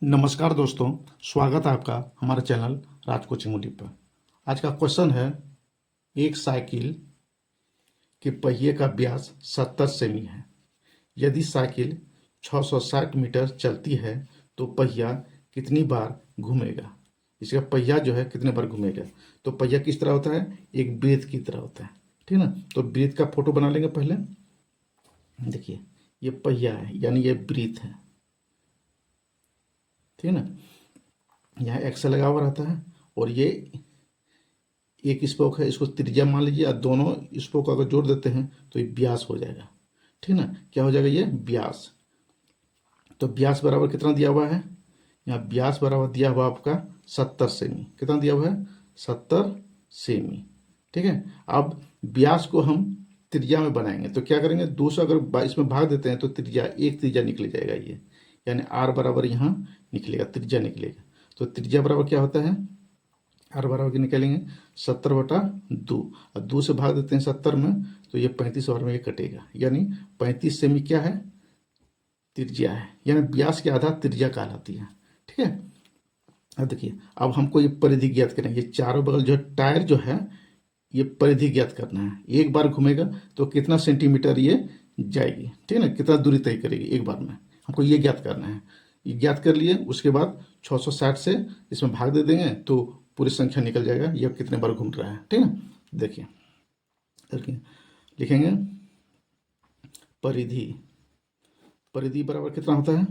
नमस्कार दोस्तों, स्वागत है आपका हमारे चैनल राज कोचिंग मूडी पर। आज का क्वेश्चन है, एक साइकिल के पहिए का व्यास 70 सेमी है। यदि साइकिल 660 मीटर चलती है तो पहिया कितनी बार घूमेगा। इसका पहिया जो है कितने बार घूमेगा। तो पहिया किस तरह होता है, एक वृत्त की तरह होता है, ठीक ना। तो वृत्त का फोटो बना लेंगे पहले। देखिए, ये पहिया है यानी ये वृत्त है, ठीक है ना। यहाँ एक्स लगा हुआ रहता है और ये एक स्पोक है, इसको त्रिज्या मान लीजिए, और दोनों स्पोक अगर जोड़ देते हैं तो ये व्यास हो जाएगा, ठीक ना। क्या हो जाएगा, ये व्यास। तो व्यास बराबर कितना दिया हुआ है, यहाँ व्यास बराबर दिया हुआ आपका 70 सेमी। कितना दिया हुआ है, 70 सेमी, ठीक है। अब व्यास को हम त्रिज्या में बनाएंगे तो क्या करेंगे, 200 अगर इसमें भाग देते हैं तो त्रिज्या एक त्रिज्या निकल जाएगा ये, यानी आर बराबर यहाँ निकलेगा, त्रिज्या निकलेगा। तो त्रिज्या बराबर क्या होता है, आर बराबर की निकालेंगे 70/2, और 2 से भाग देते हैं 70 में तो ये 35 ओवर में ये कटेगा, यानी 35 सेमी क्या है, त्रिज्या है, यानी व्यास की आधा त्रिज्या कहलाती है, ठीक है। अब देखिए, अब हमको ये परिधि ज्ञात करेंगे। ये चारों बगल जो टायर जो है ये परिधि ज्ञात करना है। एक बार घूमेगा तो कितना सेंटीमीटर ये जाएगी, ठीक है ना, कितना दूरी तय करेगी एक बार में, हमको ये ज्ञात करना है। ये ज्ञात कर लिए, उसके बाद 660 से इसमें भाग दे देंगे तो पूरी संख्या निकल जाएगा ये कितने बार घूम रहा है, ठीक है ना। देखिए देखिए, लिखेंगे परिधि, परिधि बराबर कितना होता है,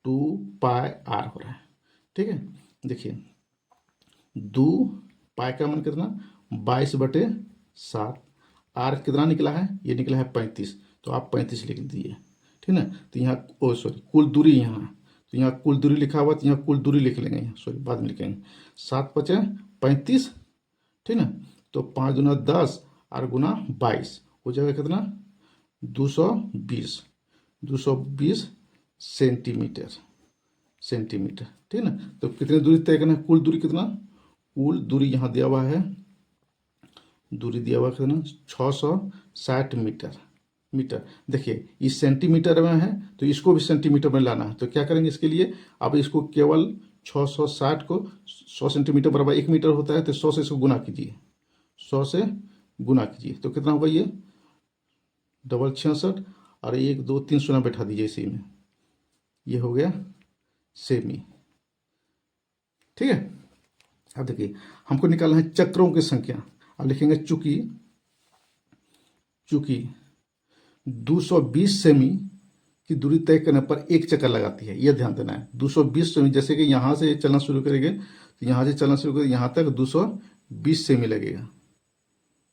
2πr हो रहा है, ठीक है। देखिए, 2 पाई का मान कितना, 22/7। आर कितना निकला है, ये निकला है 35, तो आप 35 लिख दीजिए, ठीक ना। तो यहाँ सॉरी कुल दूरी यहाँ है, तो यहाँ कुल दूरी लिखा हुआ तो यहाँ कुल दूरी लिख लेंगे, यहाँ सॉरी बाद में लिखेंगे। 7×5 = 35, ठीक ना। तो 5 दूना 10 और गुना 22 हो जाएगा कितना, 220, 220 सेंटीमीटर, सेंटीमीटर, ठीक है ना। तो कितनी दूरी तय करना है, कुल दूरी कितना, कुल दूरी यहाँ दिया हुआ है, दूरी दिया हुआ कितना, 660 मीटर, मीटर। देखिए इस सेंटीमीटर में है तो इसको भी सेंटीमीटर में लाना है, तो क्या करेंगे इसके लिए, अब इसको केवल 660 को 100 सेंटीमीटर बराबर 1 मीटर होता है, तो 100 से इसको गुना कीजिए, 100 से गुना कीजिए तो कितना होगा, ये डबल 66 और 1 2 3 शून्य बैठा दीजिए इसी में, ये हो गया सेमी, ठीक है। अब देखिए, हमको निकालना है चक्रों की संख्या। अब लिखेंगे चूंकि, चूंकि 220 सेमी की दूरी तय करने पर एक चक्कर लगाती है, यह ध्यान देना है। 220 सेमी, जैसे कि यहाँ से चलना शुरू करेंगे तो यहाँ से चलना शुरू करेंगे, यहाँ तक 220 सेमी लगेगा।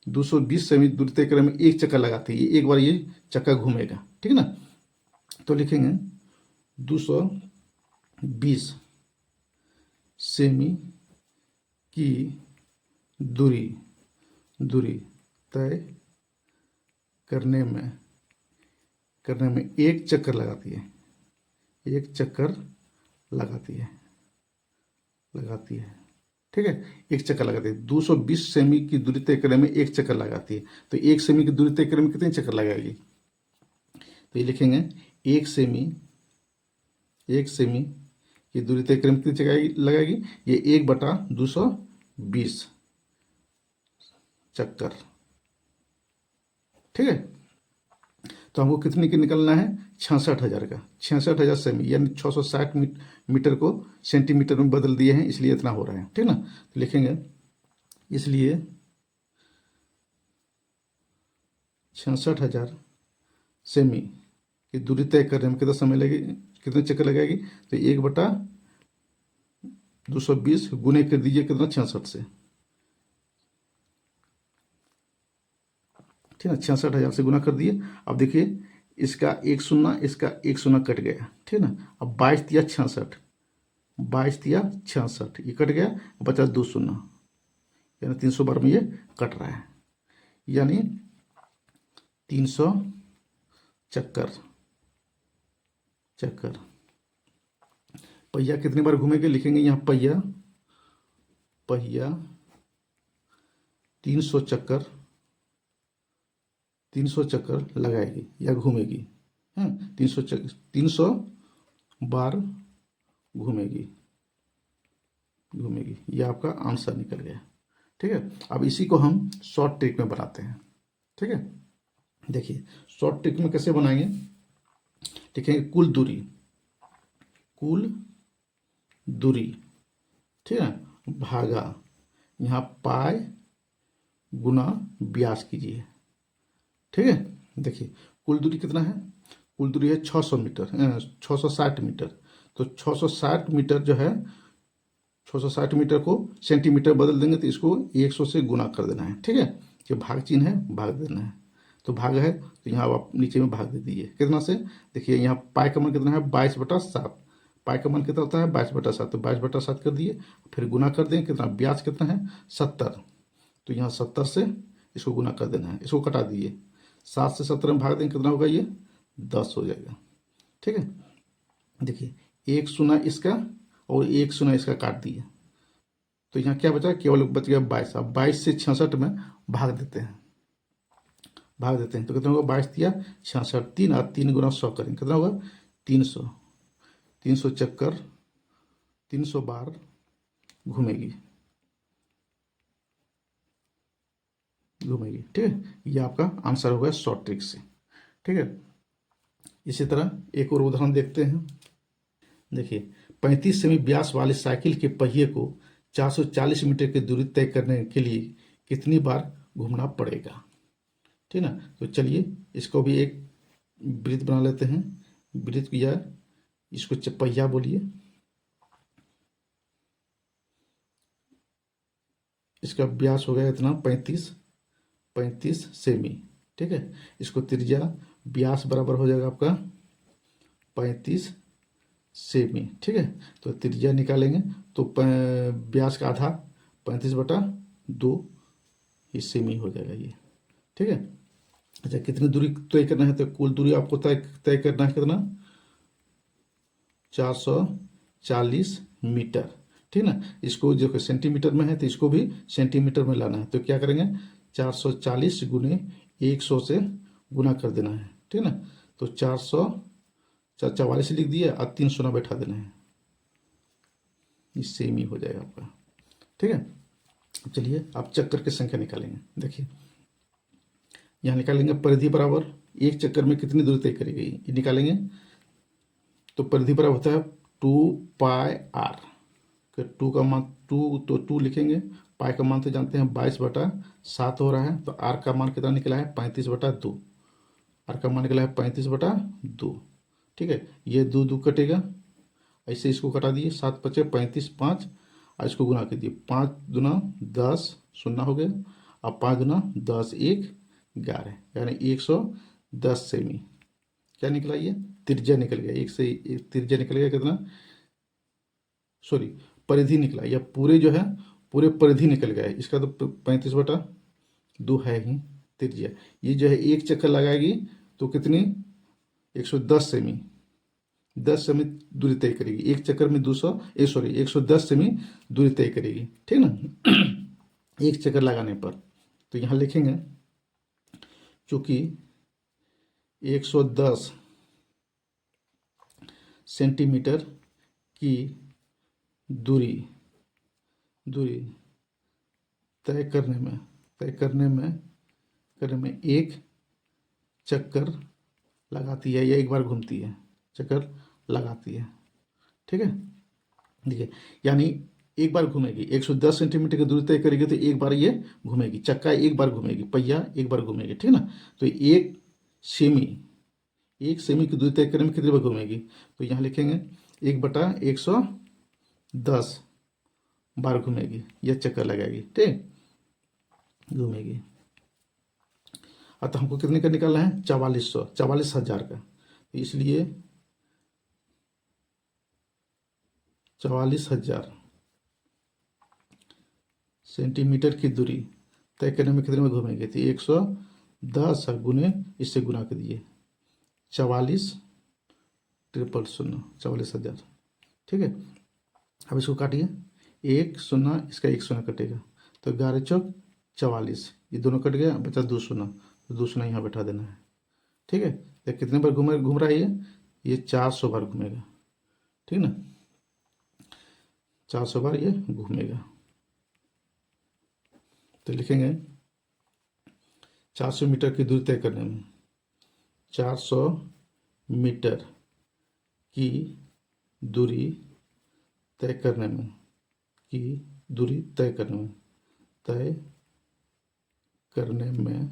220 सेमी दूरी तय करने में एक चक्कर लगाती है, एक बार ये चक्कर घूमेगा, ठीक है ना। तो लिखेंगे 220 सेमी की दूरी, दूरी तय करने में एक चक्कर लगाती है, एक चक्कर लगाती है, लगाती है, ठीक है। एक चक्कर लगाती है, 220 सेमी की दूरी तय करने में एक चक्कर लगाती है। तो 1 सेमी की दूरी तय करने में कितने चक्कर लगाएगी, तो ये लिखेंगे 1 सेमी, 1 सेमी की दूरी तय करने में कितनी चक्कर लगाएगी, ये 1/220 चक्कर, ठीक है। तो हमको कितने की निकलना है, 66,000 का, 66,000 सेमी, यानी 660 मीटर को सेंटीमीटर में बदल दिए हैं, इसलिए इतना हो रहा है, ठीक ना। तो लिखेंगे इसलिए 66,000 सेमी की दूरी तय करने में कितना समय लगेगी, कितने चक्कर लगेगी, तो 1/220 गुने कर दीजिए कितना, 66 से, ठीक है। 66,000 से गुना कर दिए। अब देखिए, इसका 1 शून्य, इसका 1 शून्य कट गया, ठीक है ना। अब 22 दिया 66, 22 दिया 66, ये कट गया, बचा 2 शून्य, यानी 300 बार में ये कट रहा है, यानी 300 चक्कर, चक्कर। पहिया कितनी बार घूमेंगे, लिखेंगे यहाँ पहिया, पहिया 300 चक्कर, 300 चक्कर लगाएगी या घूमेगी, हाँ 300 बार घूमेगी घूमेगी। ये आपका आंसर निकल गया। ठीक है, अब इसी को हम शॉर्ट ट्रिक में बनाते हैं। ठीक है, देखिए शॉर्ट ट्रिक में कैसे बनाएंगे, लिखेंगे कुल दूरी, ठीक है, भागा यहाँ पाई गुना व्यास कीजिए। ठीक है, देखिए कुल दूरी कितना है, कुल दूरी है 600 मीटर, 660 मीटर। तो 660 मीटर जो है, 660 मीटर को सेंटीमीटर बदल देंगे तो इसको 100 से गुना कर देना है। ठीक है, ये भाग चिन्ह है, भाग देना है। तो भाग है तो यहाँ आप नीचे में भाग दे दीजिए। कितना से, देखिए यहाँ पाई का मान कितना है 22/7, पाई का मान कितना होता है 22/7, तो 22/7 कर दिए, फिर गुना कर दें, कितना ब्याज कितना है 70, तो यहाँ 70 से इसको गुना कर देना है, इसको कटा दिए, 7 से 17 में भाग देंगे कितना होगा, ये 10 हो जाएगा। ठीक है, देखिए 1 शून्य इसका और 1 शून्य इसका काट दिए, तो यहाँ क्या बचा, केवल बच गया 22। अब 22 से 66 में भाग देते हैं, तो कितना होगा 22 दिया 66, 3 और 3 गुना 100 करेंगे, कितना होगा 300, 300 चक्कर 300 बार घूमेगी। ठीक है, ये आपका आंसर होगा शॉर्ट ट्रिक से। ठीक है, इसी तरह एक और उदाहरण देखते हैं। देखिए 35 सेमी व्यास वाली साइकिल के पहिए को 440 मीटर की दूरी तय करने के लिए कितनी बार घूमना पड़ेगा। ठीक ना, तो चलिए इसको भी एक वृत्त बना लेते हैं। वृत्त या इसको पहिया बोलिए, इसका व्यास हो गया इतना 35 सेमी। ठीक है, इसको त्रिज्या व्यास बराबर हो जाएगा आपका 35 सेमी। ठीक है, तो त्रिज्या निकालेंगे तो व्यास का आधा 35/2 ये सेमी हो जाएगा ये। ठीक है, अच्छा कितनी दूरी तय करना है, तो कुल दूरी आपको तय करना है कितना 440 मीटर। ठीक ना, इसको जो सेंटीमीटर में है तो इसको भी सेंटीमीटर में लाना है, तो क्या करेंगे 440 गुने 100 से गुना कर देना है। ठीक ना, तो 444 लिख दिया और 3 शून्य बैठा देना है, इससे ही हो जाएगा आपका। ठीक है, चलिए आप चक्कर की संख्या निकालेंगे। देखिए यहाँ निकालेंगे परिधि बराबर एक चक्कर में कितनी दूरी तय करेगी, ये निकालेंगे तो परिधि बराबर होता है 2πr। 2 का मान 2 तो 2 लिखेंगे, पाई का मान तो जानते हैं 22/7 हो रहा है, तो आर का मान कितना निकला है 35/2, आर का मान निकला है 35/2। ठीक है, ये 2 कटेगा, ऐसे इसको कटा दिए, 7 बचे 35, 5 और इसको गुना कर दिए, 5 दूना 10 शून्य हो गया, अब 5 दूना 10 1 11, यानी 110 सेमी क्या निकला, ये त्रिज्या निकल गया, एक से एक त्रिज्या निकल गया कितना, सॉरी परिधि निकला, या पूरे जो है पूरे परिधि निकल गया है इसका, तो 35/2 है ही त्रिज्या। ये जो है एक चक्कर लगाएगी तो कितनी 110 सेमी, 10 सेमी दूरी तय करेगी, एक चक्कर में 110 सेमी दूरी तय करेगी। ठीक ना एक चक्कर लगाने पर, तो यहाँ लिखेंगे चूंकि 110 सेंटीमीटर की दूरी तय करने में एक चक्कर लगाती है या एक बार घूमती है, चक्कर लगाती है। ठीक है, देखिए यानी एक बार घूमेगी, 110 सेंटीमीटर की दूरी तय करेगी तो एक बार ये घूमेगी, चक्का एक बार घूमेगी, पहिया एक बार घूमेगी। ठीक ना, तो एक सेमी की दूरी तय करने में कितनी बार घूमेगी, तो यहाँ लिखेंगे 1/110 बार घूमेगी या चक्कर लगाएगी। ठीक, घूमेगी। अतः हमको कितने का निकालना है 44,000 का, तो इसलिए 44,000 सेंटीमीटर की दूरी तय करने में कितने में घूमेंगे, तो 110 गुने इससे गुना कर दिए 44,000। ठीक है, अब इसको काटिए, 1 शून्य इसका 1 शून्य कटेगा, तो 11 चौक 44, ये दोनों कट गया, बचा 2 शून्य, तो 2 शून्य यहाँ बैठा देना है। ठीक है, तो कितने बार घूम रहा है ये 400 बार घूमेगा। ठीक ना, 400 बार ये घूमेगा। तो लिखेंगे 400 मीटर की दूरी तय करने में, 400 मीटर की दूरी तय करने में, की दूरी तय करने में, तय करने में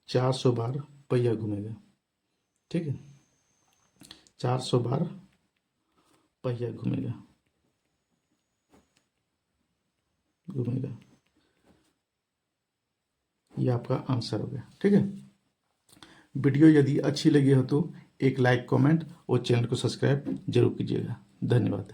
400 बार पहिया घूमेगा। ठीक है, 400 बार पहिया घूमेगा। ये आपका आंसर हो गया। ठीक है, वीडियो यदि अच्छी लगी हो तो एक लाइक, कमेंट और चैनल को सब्सक्राइब जरूर कीजिएगा। धन्यवाद।